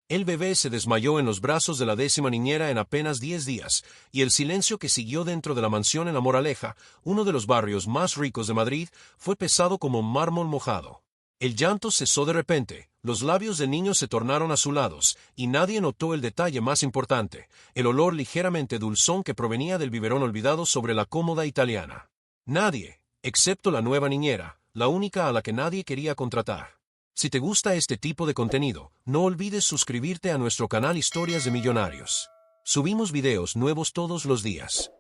El bebé se desmayó en los brazos de la 10ª niñera en apenas 10 días, y el silencio que siguió dentro de la mansión en La Moraleja, uno de los barrios más ricos de Madrid, fue pesado como mármol mojado. El llanto cesó de repente, los labios del niño se tornaron azulados, y nadie notó el detalle más importante, el olor ligeramente dulzón que provenía del biberón olvidado sobre la cómoda italiana. Nadie, excepto la nueva niñera, la única a la que nadie quería contratar. Si te gusta este tipo de contenido, no olvides suscribirte a nuestro canal Historias de Millonarios. Subimos videos nuevos todos los días.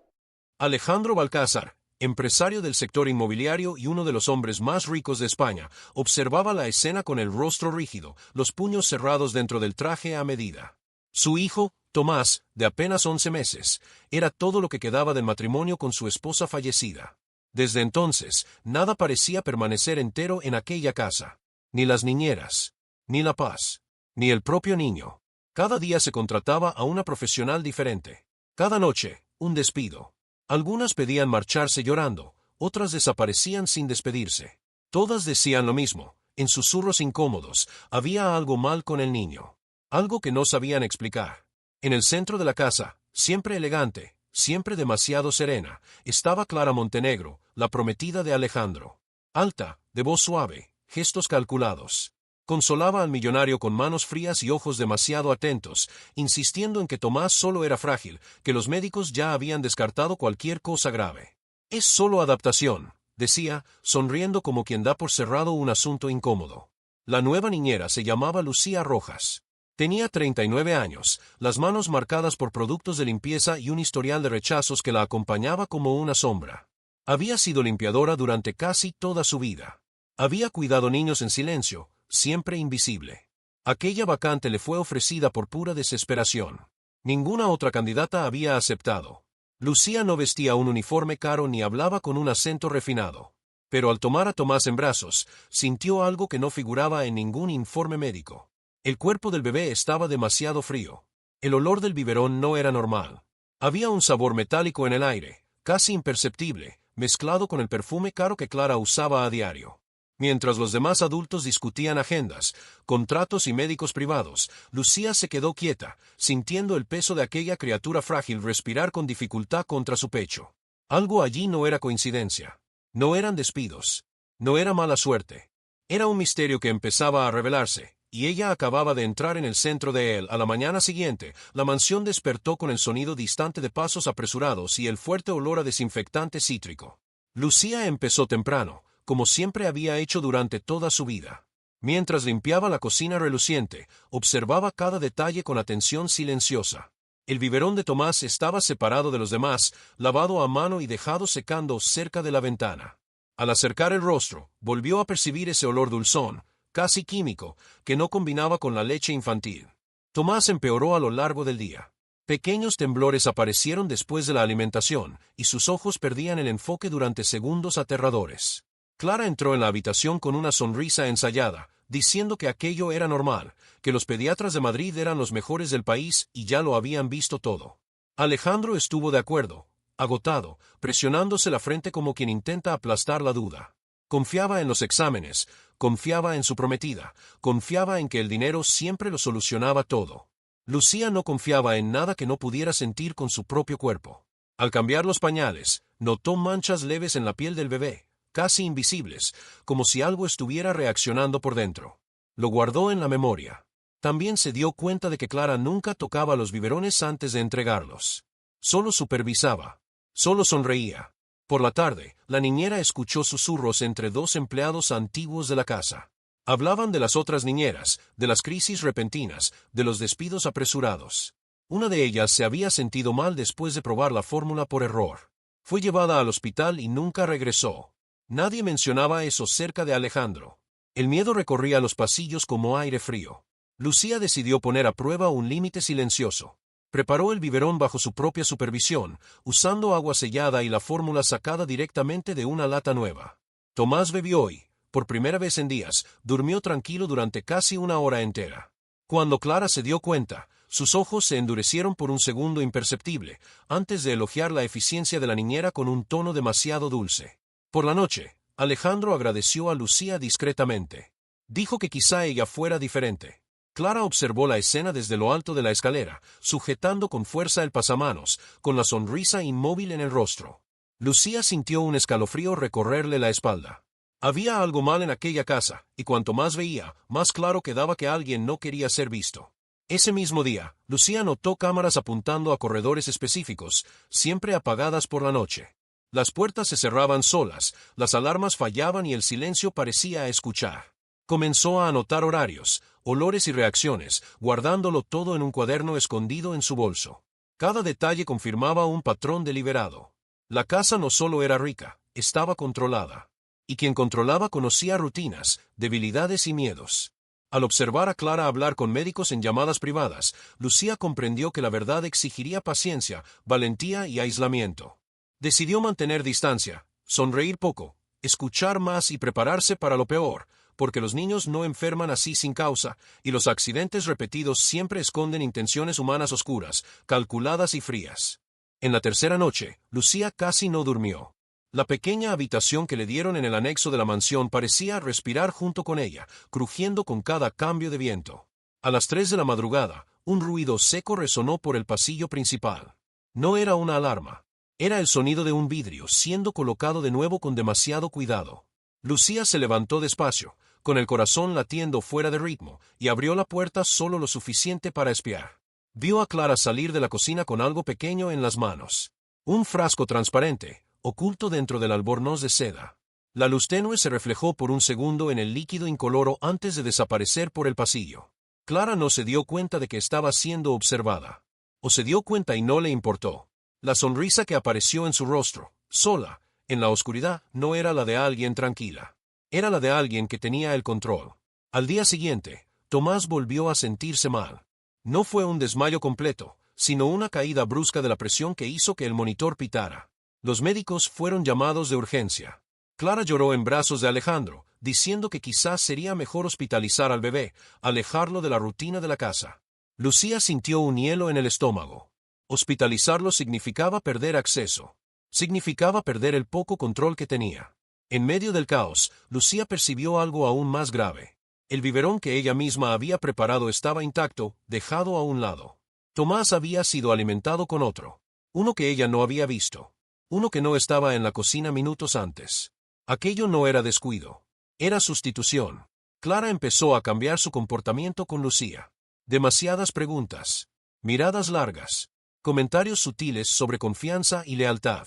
Alejandro Balcázar, empresario del sector inmobiliario y uno de los hombres más ricos de España, observaba la escena con el rostro rígido, los puños cerrados dentro del traje a medida. Su hijo, Tomás, de apenas 11 meses, era todo lo que quedaba del matrimonio con su esposa fallecida. Desde entonces, nada parecía permanecer entero en aquella casa. Ni las niñeras, ni la paz, ni el propio niño. Cada día se contrataba a una profesional diferente. Cada noche, un despido. Algunas pedían marcharse llorando, otras desaparecían sin despedirse. Todas decían lo mismo, en susurros incómodos, había algo mal con el niño. Algo que no sabían explicar. En el centro de la casa, siempre elegante, siempre demasiado serena, estaba Clara Montenegro, la prometida de Alejandro. Alta, de voz suave, gestos calculados. Consolaba al millonario con manos frías y ojos demasiado atentos, insistiendo en que Tomás solo era frágil, que los médicos ya habían descartado cualquier cosa grave. Es solo adaptación, decía, sonriendo como quien da por cerrado un asunto incómodo. La nueva niñera se llamaba Lucía Rojas. Tenía 39 años, las manos marcadas por productos de limpieza y un historial de rechazos que la acompañaba como una sombra. Había sido limpiadora durante casi toda su vida. Había cuidado niños en silencio, siempre invisible. Aquella vacante le fue ofrecida por pura desesperación. Ninguna otra candidata había aceptado. Lucía no vestía un uniforme caro ni hablaba con un acento refinado. Pero al tomar a Tomás en brazos, sintió algo que no figuraba en ningún informe médico. El cuerpo del bebé estaba demasiado frío. El olor del biberón no era normal. Había un sabor metálico en el aire, casi imperceptible, mezclado con el perfume caro que Clara usaba a diario. Mientras los demás adultos discutían agendas, contratos y médicos privados, Lucía se quedó quieta, sintiendo el peso de aquella criatura frágil respirar con dificultad contra su pecho. Algo allí no era coincidencia. No eran despidos. No era mala suerte. Era un misterio que empezaba a revelarse, y ella acababa de entrar en el centro de él. A la mañana siguiente, la mansión despertó con el sonido distante de pasos apresurados y el fuerte olor a desinfectante cítrico. Lucía empezó temprano, como siempre había hecho durante toda su vida. Mientras limpiaba la cocina reluciente, observaba cada detalle con atención silenciosa. El biberón de Tomás estaba separado de los demás, lavado a mano y dejado secando cerca de la ventana. Al acercar el rostro, volvió a percibir ese olor dulzón, casi químico, que no combinaba con la leche infantil. Tomás empeoró a lo largo del día. Pequeños temblores aparecieron después de la alimentación, y sus ojos perdían el enfoque durante segundos aterradores. Clara entró en la habitación con una sonrisa ensayada, diciendo que aquello era normal, que los pediatras de Madrid eran los mejores del país y ya lo habían visto todo. Alejandro estuvo de acuerdo, agotado, presionándose la frente como quien intenta aplastar la duda. Confiaba en los exámenes, confiaba en su prometida, confiaba en que el dinero siempre lo solucionaba todo. Lucía no confiaba en nada que no pudiera sentir con su propio cuerpo. Al cambiar los pañales, notó manchas leves en la piel del bebé, casi invisibles, como si algo estuviera reaccionando por dentro. Lo guardó en la memoria. También se dio cuenta de que Clara nunca tocaba los biberones antes de entregarlos. Solo supervisaba. Solo sonreía. Por la tarde, la niñera escuchó susurros entre dos empleados antiguos de la casa. Hablaban de las otras niñeras, de las crisis repentinas, de los despidos apresurados. Una de ellas se había sentido mal después de probar la fórmula por error. Fue llevada al hospital y nunca regresó. Nadie mencionaba eso cerca de Alejandro. El miedo recorría los pasillos como aire frío. Lucía decidió poner a prueba un límite silencioso. Preparó el biberón bajo su propia supervisión, usando agua sellada y la fórmula sacada directamente de una lata nueva. Tomás bebió y, por primera vez en días, durmió tranquilo durante casi una hora entera. Cuando Clara se dio cuenta, sus ojos se endurecieron por un segundo imperceptible, antes de elogiar la eficiencia de la niñera con un tono demasiado dulce. Por la noche, Alejandro agradeció a Lucía discretamente. Dijo que quizá ella fuera diferente. Clara observó la escena desde lo alto de la escalera, sujetando con fuerza el pasamanos, con la sonrisa inmóvil en el rostro. Lucía sintió un escalofrío recorrerle la espalda. Había algo mal en aquella casa, y cuanto más veía, más claro quedaba que alguien no quería ser visto. Ese mismo día, Lucía notó cámaras apuntando a corredores específicos, siempre apagadas por la noche. Las puertas se cerraban solas, las alarmas fallaban y el silencio parecía escuchar. Comenzó a anotar horarios, olores y reacciones, guardándolo todo en un cuaderno escondido en su bolso. Cada detalle confirmaba un patrón deliberado. La casa no solo era rica, estaba controlada. Y quien controlaba conocía rutinas, debilidades y miedos. Al observar a Clara hablar con médicos en llamadas privadas, Lucía comprendió que la verdad exigiría paciencia, valentía y aislamiento. Decidió mantener distancia, sonreír poco, escuchar más y prepararse para lo peor, porque los niños no enferman así sin causa, y los accidentes repetidos siempre esconden intenciones humanas oscuras, calculadas y frías. En la tercera noche, Lucía casi no durmió. La pequeña habitación que le dieron en el anexo de la mansión parecía respirar junto con ella, crujiendo con cada cambio de viento. A las 3 de la madrugada, un ruido seco resonó por el pasillo principal. No era una alarma. Era el sonido de un vidrio siendo colocado de nuevo con demasiado cuidado. Lucía se levantó despacio, con el corazón latiendo fuera de ritmo, y abrió la puerta solo lo suficiente para espiar. Vio a Clara salir de la cocina con algo pequeño en las manos. Un frasco transparente, oculto dentro del albornoz de seda. La luz tenue se reflejó por un segundo en el líquido incoloro antes de desaparecer por el pasillo. Clara no se dio cuenta de que estaba siendo observada. O se dio cuenta y no le importó. La sonrisa que apareció en su rostro, sola, en la oscuridad, no era la de alguien tranquila. Era la de alguien que tenía el control. Al día siguiente, Tomás volvió a sentirse mal. No fue un desmayo completo, sino una caída brusca de la presión que hizo que el monitor pitara. Los médicos fueron llamados de urgencia. Clara lloró en brazos de Alejandro, diciendo que quizás sería mejor hospitalizar al bebé, alejarlo de la rutina de la casa. Lucía sintió un hielo en el estómago. Hospitalizarlo significaba perder acceso. Significaba perder el poco control que tenía. En medio del caos, Lucía percibió algo aún más grave. El biberón que ella misma había preparado estaba intacto, dejado a un lado. Tomás había sido alimentado con otro. Uno que ella no había visto. Uno que no estaba en la cocina minutos antes. Aquello no era descuido. Era sustitución. Clara empezó a cambiar su comportamiento con Lucía. Demasiadas preguntas. Miradas largas. Comentarios sutiles sobre confianza y lealtad.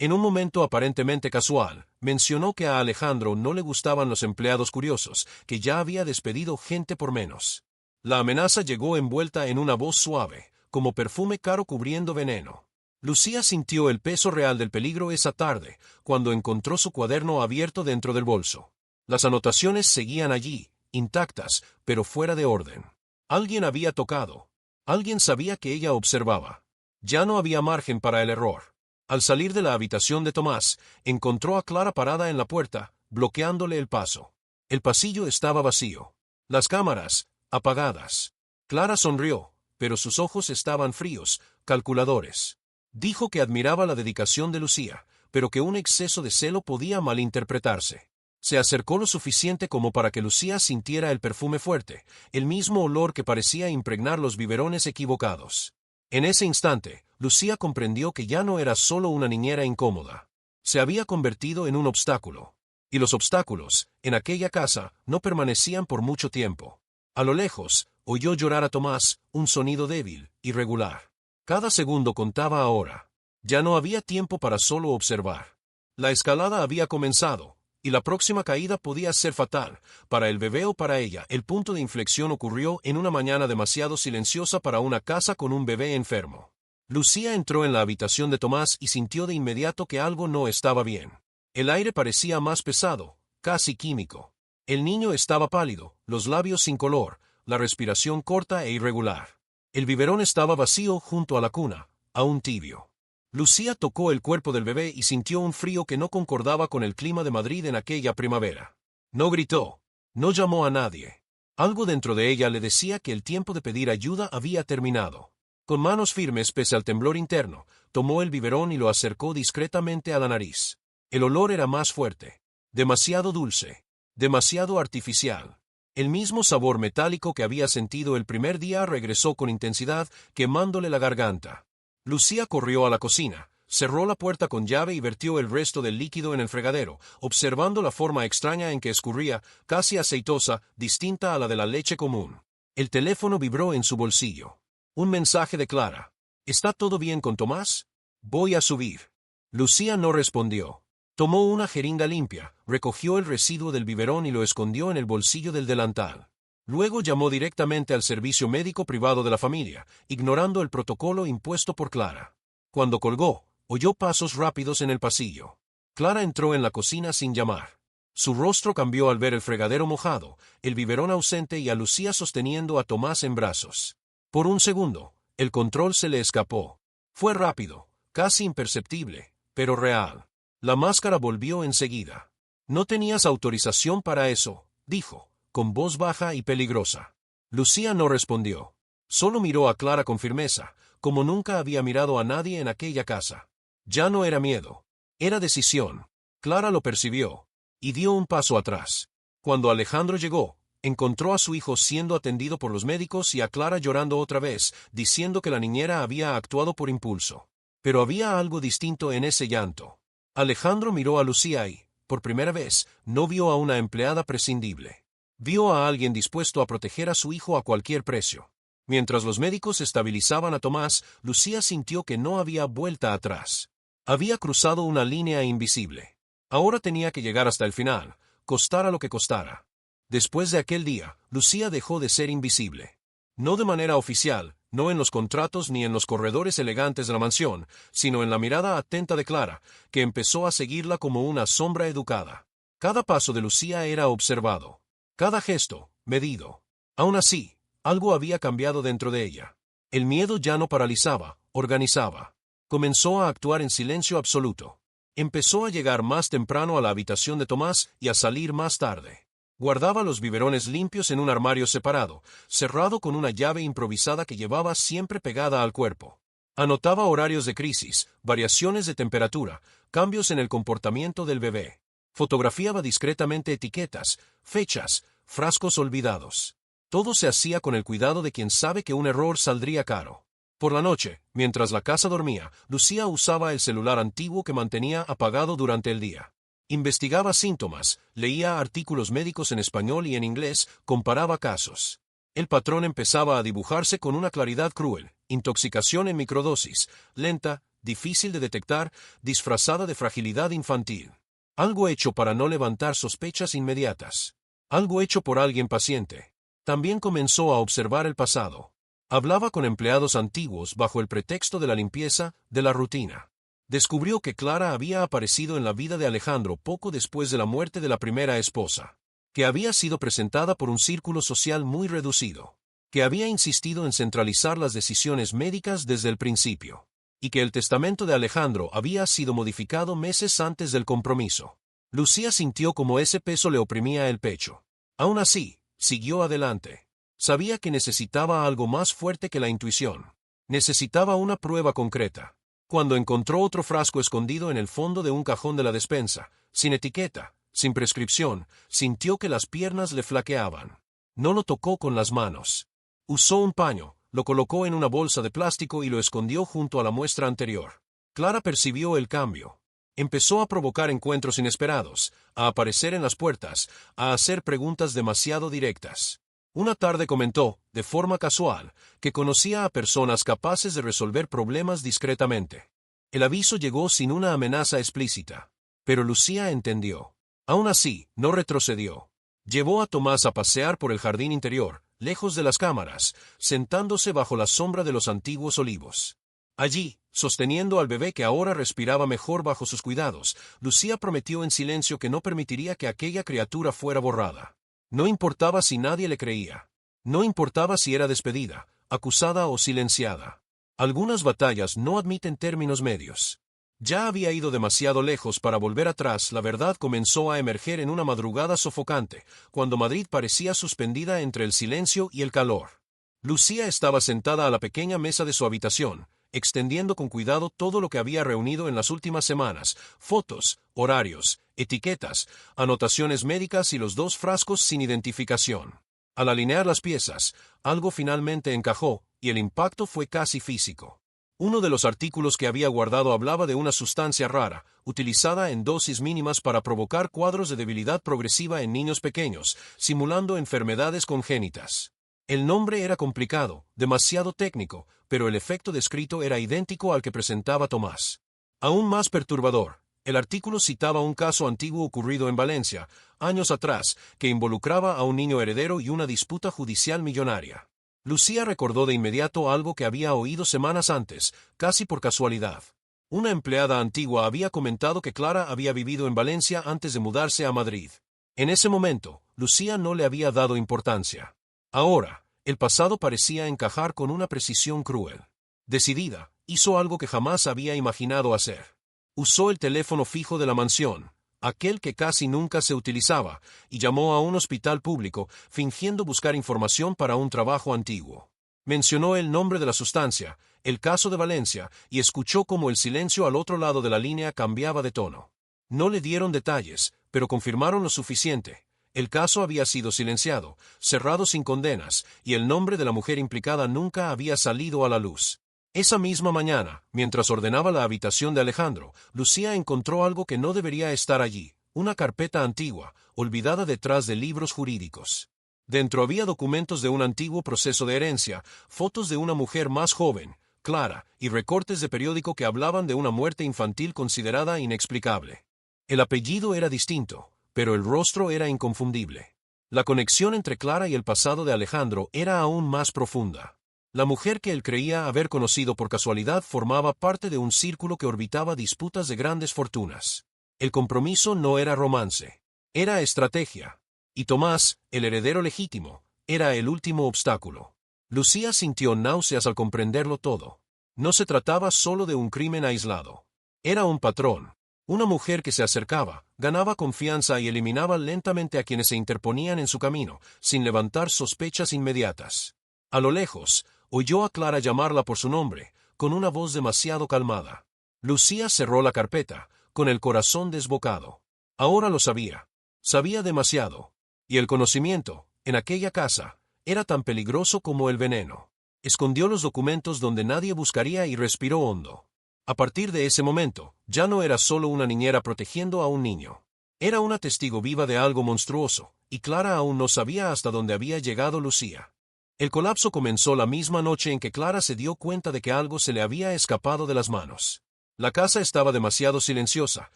En un momento aparentemente casual, mencionó que a Alejandro no le gustaban los empleados curiosos, que ya había despedido gente por menos. La amenaza llegó envuelta en una voz suave, como perfume caro cubriendo veneno. Lucía sintió el peso real del peligro esa tarde, cuando encontró su cuaderno abierto dentro del bolso. Las anotaciones seguían allí, intactas, pero fuera de orden. Alguien había tocado. Alguien sabía que ella observaba. Ya no había margen para el error. Al salir de la habitación de Tomás, encontró a Clara parada en la puerta, bloqueándole el paso. El pasillo estaba vacío. Las cámaras, apagadas. Clara sonrió, pero sus ojos estaban fríos, calculadores. Dijo que admiraba la dedicación de Lucía, pero que un exceso de celo podía malinterpretarse. Se acercó lo suficiente como para que Lucía sintiera el perfume fuerte, el mismo olor que parecía impregnar los biberones equivocados. En ese instante, Lucía comprendió que ya no era solo una niñera incómoda. Se había convertido en un obstáculo. Y los obstáculos, en aquella casa, no permanecían por mucho tiempo. A lo lejos, oyó llorar a Tomás, un sonido débil, irregular. Cada segundo contaba ahora. Ya no había tiempo para solo observar. La escalada había comenzado, y la próxima caída podía ser fatal, para el bebé o para ella. El punto de inflexión ocurrió en una mañana demasiado silenciosa para una casa con un bebé enfermo. Lucía entró en la habitación de Tomás y sintió de inmediato que algo no estaba bien. El aire parecía más pesado, casi químico. El niño estaba pálido, los labios sin color, la respiración corta e irregular. El biberón estaba vacío junto a la cuna, aún tibio. Lucía tocó el cuerpo del bebé y sintió un frío que no concordaba con el clima de Madrid en aquella primavera. No gritó. No llamó a nadie. Algo dentro de ella le decía que el tiempo de pedir ayuda había terminado. Con manos firmes pese al temblor interno, tomó el biberón y lo acercó discretamente a la nariz. El olor era más fuerte. Demasiado dulce. Demasiado artificial. El mismo sabor metálico que había sentido el primer día regresó con intensidad, quemándole la garganta. Lucía corrió a la cocina, cerró la puerta con llave y vertió el resto del líquido en el fregadero, observando la forma extraña en que escurría, casi aceitosa, distinta a la de la leche común. El teléfono vibró en su bolsillo. Un mensaje de Clara. ¿Está todo bien con Tomás? Voy a subir. Lucía no respondió. Tomó una jeringa limpia, recogió el residuo del biberón y lo escondió en el bolsillo del delantal. Luego llamó directamente al servicio médico privado de la familia, ignorando el protocolo impuesto por Clara. Cuando colgó, oyó pasos rápidos en el pasillo. Clara entró en la cocina sin llamar. Su rostro cambió al ver el fregadero mojado, el biberón ausente y a Lucía sosteniendo a Tomás en brazos. Por un segundo, el control se le escapó. Fue rápido, casi imperceptible, pero real. La máscara volvió enseguida. No tenías autorización para eso, dijo, con voz baja y peligrosa. Lucía no respondió. Solo miró a Clara con firmeza, como nunca había mirado a nadie en aquella casa. Ya no era miedo. Era decisión. Clara lo percibió. Y dio un paso atrás. Cuando Alejandro llegó, encontró a su hijo siendo atendido por los médicos y a Clara llorando otra vez, diciendo que la niñera había actuado por impulso. Pero había algo distinto en ese llanto. Alejandro miró a Lucía y, por primera vez, no vio a una empleada prescindible. Vio a alguien dispuesto a proteger a su hijo a cualquier precio. Mientras los médicos estabilizaban a Tomás, Lucía sintió que no había vuelta atrás. Había cruzado una línea invisible. Ahora tenía que llegar hasta el final, costara lo que costara. Después de aquel día, Lucía dejó de ser invisible. No de manera oficial, no en los contratos ni en los corredores elegantes de la mansión, sino en la mirada atenta de Clara, que empezó a seguirla como una sombra educada. Cada paso de Lucía era observado. Cada gesto, medido. Aún así, algo había cambiado dentro de ella. El miedo ya no paralizaba, organizaba. Comenzó a actuar en silencio absoluto. Empezó a llegar más temprano a la habitación de Tomás y a salir más tarde. Guardaba los biberones limpios en un armario separado, cerrado con una llave improvisada que llevaba siempre pegada al cuerpo. Anotaba horarios de crisis, variaciones de temperatura, cambios en el comportamiento del bebé. Fotografiaba discretamente etiquetas, fechas, frascos olvidados. Todo se hacía con el cuidado de quien sabe que un error saldría caro. Por la noche, mientras la casa dormía, Lucía usaba el celular antiguo que mantenía apagado durante el día. Investigaba síntomas, leía artículos médicos en español y en inglés, comparaba casos. El patrón empezaba a dibujarse con una claridad cruel: intoxicación en microdosis, lenta, difícil de detectar, disfrazada de fragilidad infantil. Algo hecho para no levantar sospechas inmediatas. Algo hecho por alguien paciente. También comenzó a observar el pasado. Hablaba con empleados antiguos bajo el pretexto de la limpieza, de la rutina. Descubrió que Clara había aparecido en la vida de Alejandro poco después de la muerte de la primera esposa, que había sido presentada por un círculo social muy reducido, que había insistido en centralizar las decisiones médicas desde el principio, y que el testamento de Alejandro había sido modificado meses antes del compromiso. Lucía sintió como ese peso le oprimía el pecho. Aún así, siguió adelante. Sabía que necesitaba algo más fuerte que la intuición. Necesitaba una prueba concreta. Cuando encontró otro frasco escondido en el fondo de un cajón de la despensa, sin etiqueta, sin prescripción, sintió que las piernas le flaqueaban. No lo tocó con las manos. Usó un paño, lo colocó en una bolsa de plástico y lo escondió junto a la muestra anterior. Clara percibió el cambio. Empezó a provocar encuentros inesperados, a aparecer en las puertas, a hacer preguntas demasiado directas. Una tarde comentó, de forma casual, que conocía a personas capaces de resolver problemas discretamente. El aviso llegó sin una amenaza explícita. Pero Lucía entendió. Aún así, no retrocedió. Llevó a Tomás a pasear por el jardín interior, lejos de las cámaras, sentándose bajo la sombra de los antiguos olivos. Allí, sosteniendo al bebé que ahora respiraba mejor bajo sus cuidados, Lucía prometió en silencio que no permitiría que aquella criatura fuera borrada. No importaba si nadie le creía. No importaba si era despedida, acusada o silenciada. Algunas batallas no admiten términos medios. Ya había ido demasiado lejos para volver atrás. La verdad comenzó a emerger en una madrugada sofocante, cuando Madrid parecía suspendida entre el silencio y el calor. Lucía estaba sentada a la pequeña mesa de su habitación, extendiendo con cuidado todo lo que había reunido en las últimas semanas: fotos, horarios, etiquetas, anotaciones médicas y los 2 frascos sin identificación. Al alinear las piezas, algo finalmente encajó, y el impacto fue casi físico. Uno de los artículos que había guardado hablaba de una sustancia rara, utilizada en dosis mínimas para provocar cuadros de debilidad progresiva en niños pequeños, simulando enfermedades congénitas. El nombre era complicado, demasiado técnico, pero el efecto descrito era idéntico al que presentaba Tomás. Aún más perturbador, el artículo citaba un caso antiguo ocurrido en Valencia, años atrás, que involucraba a un niño heredero y una disputa judicial millonaria. Lucía recordó de inmediato algo que había oído semanas antes, casi por casualidad. Una empleada antigua había comentado que Clara había vivido en Valencia antes de mudarse a Madrid. En ese momento, Lucía no le había dado importancia. Ahora, el pasado parecía encajar con una precisión cruel. Decidida, hizo algo que jamás había imaginado hacer. Usó el teléfono fijo de la mansión, aquel que casi nunca se utilizaba, y llamó a un hospital público, fingiendo buscar información para un trabajo antiguo. Mencionó el nombre de la sustancia, el caso de Valencia, y escuchó cómo el silencio al otro lado de la línea cambiaba de tono. No le dieron detalles, pero confirmaron lo suficiente. El caso había sido silenciado, cerrado sin condenas, y el nombre de la mujer implicada nunca había salido a la luz. Esa misma mañana, mientras ordenaba la habitación de Alejandro, Lucía encontró algo que no debería estar allí, una carpeta antigua, olvidada detrás de libros jurídicos. Dentro había documentos de un antiguo proceso de herencia, fotos de una mujer más joven, Clara, y recortes de periódico que hablaban de una muerte infantil considerada inexplicable. El apellido era distinto, pero el rostro era inconfundible. La conexión entre Clara y el pasado de Alejandro era aún más profunda. La mujer que él creía haber conocido por casualidad formaba parte de un círculo que orbitaba disputas de grandes fortunas. El compromiso no era romance, era estrategia. Y Tomás, el heredero legítimo, era el último obstáculo. Lucía sintió náuseas al comprenderlo todo. No se trataba solo de un crimen aislado. Era un patrón. Una mujer que se acercaba, ganaba confianza y eliminaba lentamente a quienes se interponían en su camino, sin levantar sospechas inmediatas. A lo lejos, oyó a Clara llamarla por su nombre, con una voz demasiado calmada. Lucía cerró la carpeta, con el corazón desbocado. Ahora lo sabía. Sabía demasiado. Y el conocimiento, en aquella casa, era tan peligroso como el veneno. Escondió los documentos donde nadie buscaría y respiró hondo. A partir de ese momento, ya no era solo una niñera protegiendo a un niño. Era una testigo viva de algo monstruoso, y Clara aún no sabía hasta dónde había llegado Lucía. El colapso comenzó la misma noche en que Clara se dio cuenta de que algo se le había escapado de las manos. La casa estaba demasiado silenciosa,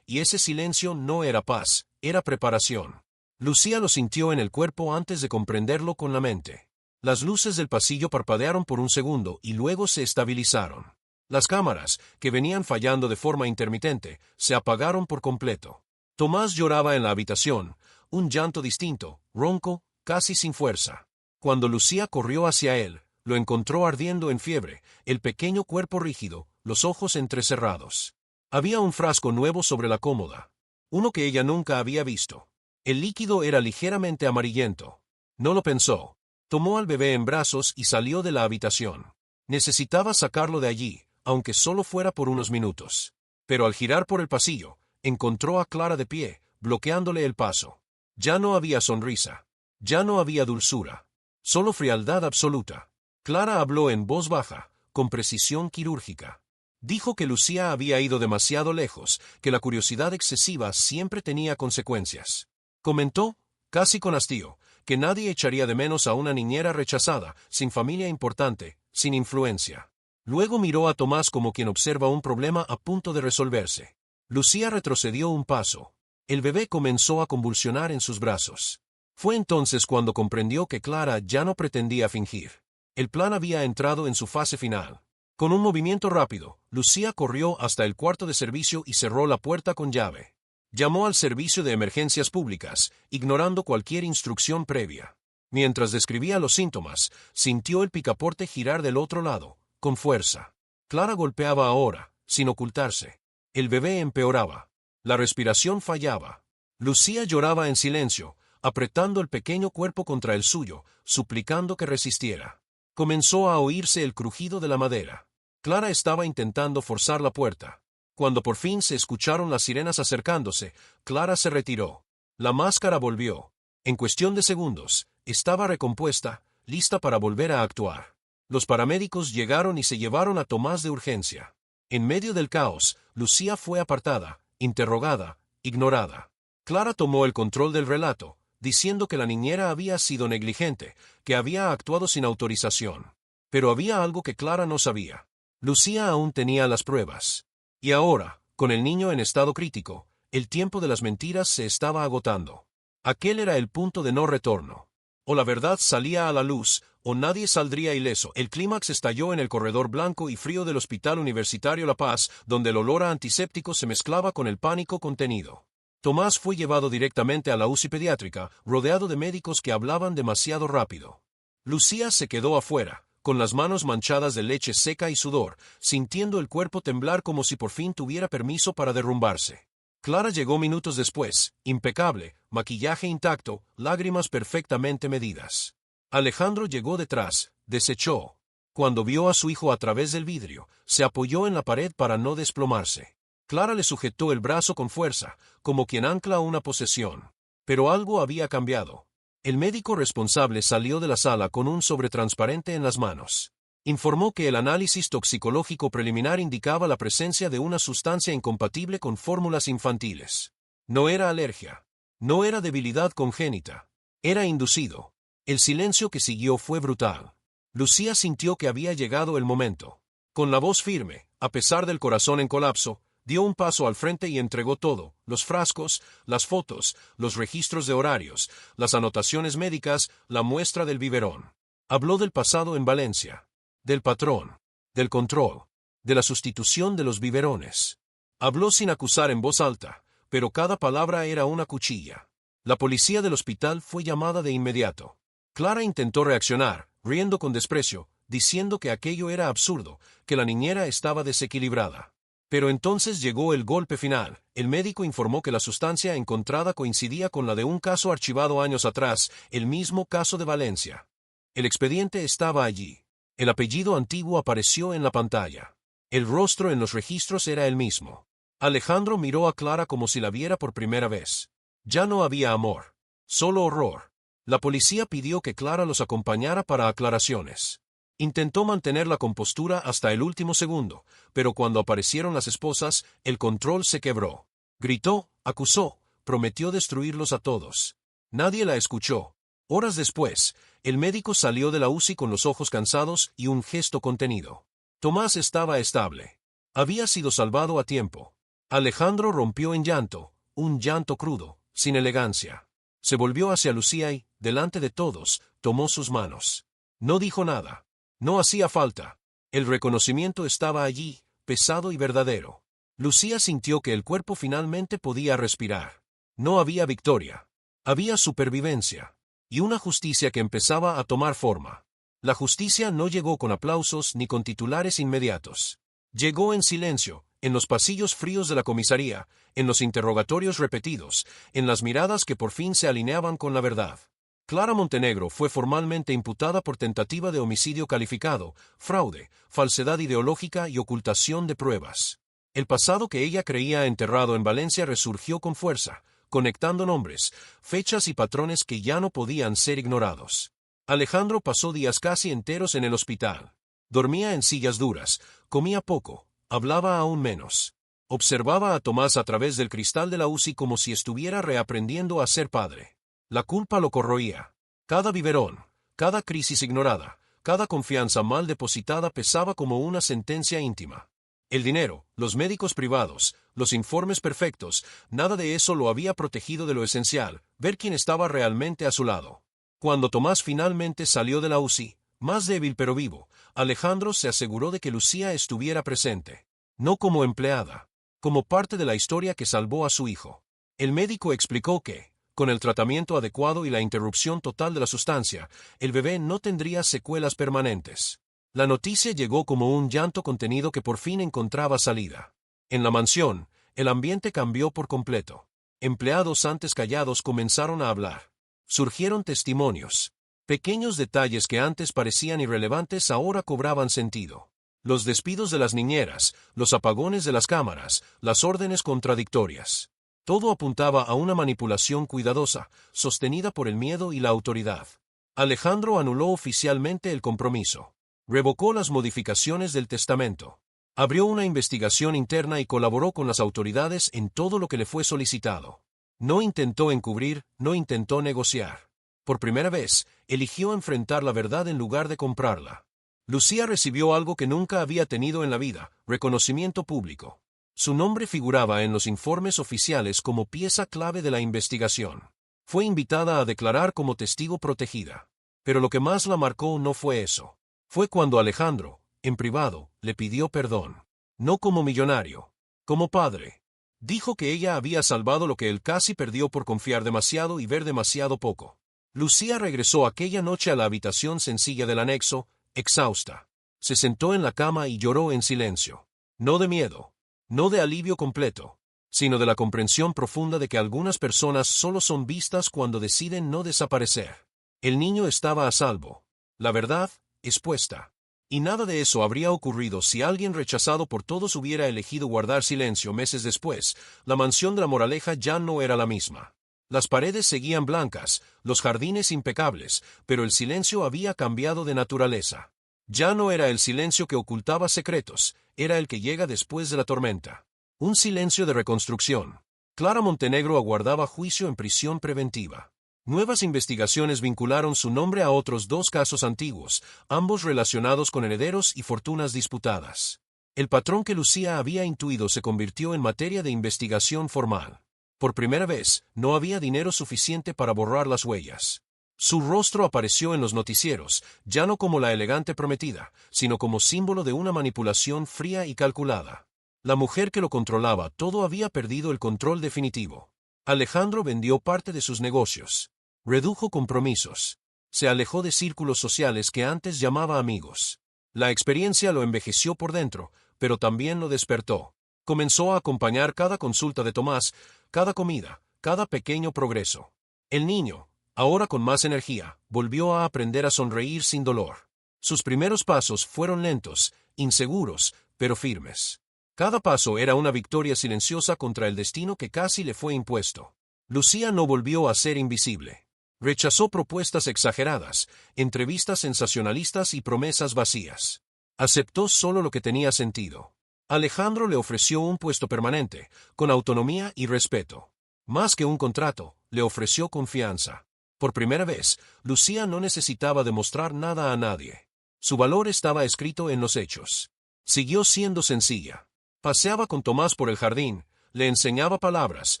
y ese silencio no era paz, era preparación. Lucía lo sintió en el cuerpo antes de comprenderlo con la mente. Las luces del pasillo parpadearon por un segundo y luego se estabilizaron. Las cámaras, que venían fallando de forma intermitente, se apagaron por completo. Tomás lloraba en la habitación, un llanto distinto, ronco, casi sin fuerza. Cuando Lucía corrió hacia él, lo encontró ardiendo en fiebre, el pequeño cuerpo rígido, los ojos entrecerrados. Había un frasco nuevo sobre la cómoda, uno que ella nunca había visto. El líquido era ligeramente amarillento. No lo pensó. Tomó al bebé en brazos y salió de la habitación. Necesitaba sacarlo de allí, aunque solo fuera por unos minutos. Pero al girar por el pasillo, encontró a Clara de pie, bloqueándole el paso. Ya no había sonrisa. Ya no había dulzura. Solo frialdad absoluta. Clara habló en voz baja, con precisión quirúrgica. Dijo que Lucía había ido demasiado lejos, que la curiosidad excesiva siempre tenía consecuencias. Comentó, casi con hastío, que nadie echaría de menos a una niñera rechazada, sin familia importante, sin influencia. Luego miró a Tomás como quien observa un problema a punto de resolverse. Lucía retrocedió un paso. El bebé comenzó a convulsionar en sus brazos. Fue entonces cuando comprendió que Clara ya no pretendía fingir. El plan había entrado en su fase final. Con un movimiento rápido, Lucía corrió hasta el cuarto de servicio y cerró la puerta con llave. Llamó al servicio de emergencias públicas, ignorando cualquier instrucción previa. Mientras describía los síntomas, sintió el picaporte girar del otro lado, con fuerza. Clara golpeaba ahora, sin ocultarse. El bebé empeoraba. La respiración fallaba. Lucía lloraba en silencio, apretando el pequeño cuerpo contra el suyo, suplicando que resistiera. Comenzó a oírse el crujido de la madera. Clara estaba intentando forzar la puerta. Cuando por fin se escucharon las sirenas acercándose, Clara se retiró. La máscara volvió. En cuestión de segundos, estaba recompuesta, lista para volver a actuar. Los paramédicos llegaron y se llevaron a Tomás de urgencia. En medio del caos, Lucía fue apartada, interrogada, ignorada. Clara tomó el control del relato, diciendo que la niñera había sido negligente, que había actuado sin autorización. Pero había algo que Clara no sabía. Lucía aún tenía las pruebas. Y ahora, con el niño en estado crítico, el tiempo de las mentiras se estaba agotando. Aquel era el punto de no retorno. O la verdad salía a la luz, o nadie saldría ileso. El clímax estalló en el corredor blanco y frío del Hospital Universitario La Paz, donde el olor a antiséptico se mezclaba con el pánico contenido. Tomás fue llevado directamente a la UCI pediátrica, rodeado de médicos que hablaban demasiado rápido. Lucía se quedó afuera, con las manos manchadas de leche seca y sudor, sintiendo el cuerpo temblar como si por fin tuviera permiso para derrumbarse. Clara llegó minutos después, impecable, maquillaje intacto, lágrimas perfectamente medidas. Alejandro llegó detrás, desechó. Cuando vio a su hijo a través del vidrio, se apoyó en la pared para no desplomarse. Clara le sujetó el brazo con fuerza, como quien ancla una posesión. Pero algo había cambiado. El médico responsable salió de la sala con un sobre transparente en las manos. Informó que el análisis toxicológico preliminar indicaba la presencia de una sustancia incompatible con fórmulas infantiles. No era alergia. No era debilidad congénita. Era inducido. El silencio que siguió fue brutal. Lucía sintió que había llegado el momento. Con la voz firme, a pesar del corazón en colapso, dio un paso al frente y entregó todo: los frascos, las fotos, los registros de horarios, las anotaciones médicas, la muestra del biberón. Habló del pasado en Valencia, del patrón, del control, de la sustitución de los biberones. Habló sin acusar en voz alta, pero cada palabra era una cuchilla. La policía del hospital fue llamada de inmediato. Clara intentó reaccionar, riendo con desprecio, diciendo que aquello era absurdo, que la niñera estaba desequilibrada. Pero entonces llegó el golpe final. El médico informó que la sustancia encontrada coincidía con la de un caso archivado años atrás, el mismo caso de Valencia. El expediente estaba allí. El apellido antiguo apareció en la pantalla. El rostro en los registros era el mismo. Alejandro miró a Clara como si la viera por primera vez. Ya no había amor, solo horror. La policía pidió que Clara los acompañara para aclaraciones. Intentó mantener la compostura hasta el último segundo, pero cuando aparecieron las esposas, el control se quebró. Gritó, acusó, prometió destruirlos a todos. Nadie la escuchó. Horas después, el médico salió de la UCI con los ojos cansados y un gesto contenido. Tomás estaba estable. Había sido salvado a tiempo. Alejandro rompió en llanto, un llanto crudo, sin elegancia. Se volvió hacia Lucía y, delante de todos, tomó sus manos. No dijo nada. No hacía falta. El reconocimiento estaba allí, pesado y verdadero. Lucía sintió que el cuerpo finalmente podía respirar. No había victoria. Había supervivencia. Y una justicia que empezaba a tomar forma. La justicia no llegó con aplausos ni con titulares inmediatos. Llegó en silencio, en los pasillos fríos de la comisaría, en los interrogatorios repetidos, en las miradas que por fin se alineaban con la verdad. Clara Montenegro fue formalmente imputada por tentativa de homicidio calificado, fraude, falsedad ideológica y ocultación de pruebas. El pasado que ella creía enterrado en Valencia resurgió con fuerza, conectando nombres, fechas y patrones que ya no podían ser ignorados. Alejandro pasó días casi enteros en el hospital. Dormía en sillas duras, comía poco, hablaba aún menos. Observaba a Tomás a través del cristal de la UCI como si estuviera reaprendiendo a ser padre. La culpa lo corroía. Cada biberón, cada crisis ignorada, cada confianza mal depositada pesaba como una sentencia íntima. El dinero, los médicos privados, los informes perfectos, nada de eso lo había protegido de lo esencial, ver quién estaba realmente a su lado. Cuando Tomás finalmente salió de la UCI, más débil pero vivo, Alejandro se aseguró de que Lucía estuviera presente. No como empleada, como parte de la historia que salvó a su hijo. El médico explicó que, con el tratamiento adecuado y la interrupción total de la sustancia, el bebé no tendría secuelas permanentes. La noticia llegó como un llanto contenido que por fin encontraba salida. En la mansión, el ambiente cambió por completo. Empleados antes callados comenzaron a hablar. Surgieron testimonios. Pequeños detalles que antes parecían irrelevantes ahora cobraban sentido. Los despidos de las niñeras, los apagones de las cámaras, las órdenes contradictorias. Todo apuntaba a una manipulación cuidadosa, sostenida por el miedo y la autoridad. Alejandro anuló oficialmente el compromiso. Revocó las modificaciones del testamento. Abrió una investigación interna y colaboró con las autoridades en todo lo que le fue solicitado. No intentó encubrir, no intentó negociar. Por primera vez, eligió enfrentar la verdad en lugar de comprarla. Lucía recibió algo que nunca había tenido en la vida: reconocimiento público. Su nombre figuraba en los informes oficiales como pieza clave de la investigación. Fue invitada a declarar como testigo protegida. Pero lo que más la marcó no fue eso. Fue cuando Alejandro, en privado, le pidió perdón. No como millonario, como padre. Dijo que ella había salvado lo que él casi perdió por confiar demasiado y ver demasiado poco. Lucía regresó aquella noche a la habitación sencilla del anexo, exhausta. Se sentó en la cama y lloró en silencio. No de miedo, no de alivio completo, sino de la comprensión profunda de que algunas personas solo son vistas cuando deciden no desaparecer. El niño estaba a salvo. La verdad, expuesta. Y nada de eso habría ocurrido si alguien rechazado por todos hubiera elegido guardar silencio. Meses después, la mansión de la Moraleja ya no era la misma. Las paredes seguían blancas, los jardines impecables, pero el silencio había cambiado de naturaleza. Ya no era el silencio que ocultaba secretos, era el que llega después de la tormenta. Un silencio de reconstrucción. Clara Montenegro aguardaba juicio en prisión preventiva. Nuevas investigaciones vincularon su nombre a otros 2 casos antiguos, ambos relacionados con herederos y fortunas disputadas. El patrón que Lucía había intuido se convirtió en materia de investigación formal. Por primera vez, no había dinero suficiente para borrar las huellas. Su rostro apareció en los noticieros, ya no como la elegante prometida, sino como símbolo de una manipulación fría y calculada. La mujer que lo controlaba todo había perdido el control definitivo. Alejandro vendió parte de sus negocios. Redujo compromisos. Se alejó de círculos sociales que antes llamaba amigos. La experiencia lo envejeció por dentro, pero también lo despertó. Comenzó a acompañar cada consulta de Tomás, cada comida, cada pequeño progreso. El niño, ahora con más energía, volvió a aprender a sonreír sin dolor. Sus primeros pasos fueron lentos, inseguros, pero firmes. Cada paso era una victoria silenciosa contra el destino que casi le fue impuesto. Lucía no volvió a ser invisible. Rechazó propuestas exageradas, entrevistas sensacionalistas y promesas vacías. Aceptó solo lo que tenía sentido. Alejandro le ofreció un puesto permanente, con autonomía y respeto. Más que un contrato, le ofreció confianza. Por primera vez, Lucía no necesitaba demostrar nada a nadie. Su valor estaba escrito en los hechos. Siguió siendo sencilla. Paseaba con Tomás por el jardín, le enseñaba palabras,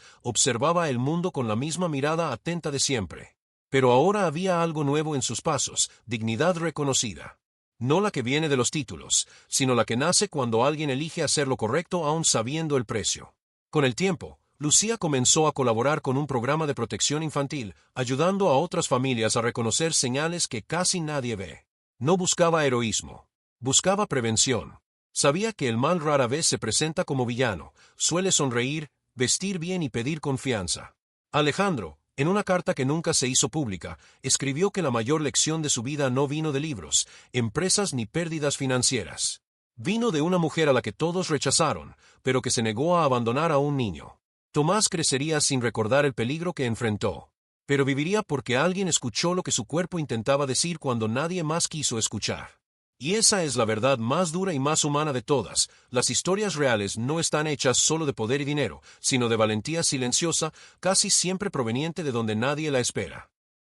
observaba el mundo con la misma mirada atenta de siempre. Pero ahora había algo nuevo en sus pasos, dignidad reconocida. No la que viene de los títulos, sino la que nace cuando alguien elige hacer lo correcto aun sabiendo el precio. Con el tiempo, Lucía comenzó a colaborar con un programa de protección infantil, ayudando a otras familias a reconocer señales que casi nadie ve. No buscaba heroísmo. Buscaba prevención. Sabía que el mal rara vez se presenta como villano, suele sonreír, vestir bien y pedir confianza. Alejandro, en una carta que nunca se hizo pública, escribió que la mayor lección de su vida no vino de libros, empresas ni pérdidas financieras. Vino de una mujer a la que todos rechazaron, pero que se negó a abandonar a un niño. Tomás crecería sin recordar el peligro que enfrentó, pero viviría porque alguien escuchó lo que su cuerpo intentaba decir cuando nadie más quiso escuchar. Y esa es la verdad más dura y más humana de todas. Las historias reales no están hechas solo de poder y dinero, sino de valentía silenciosa, casi siempre proveniente de donde nadie la espera.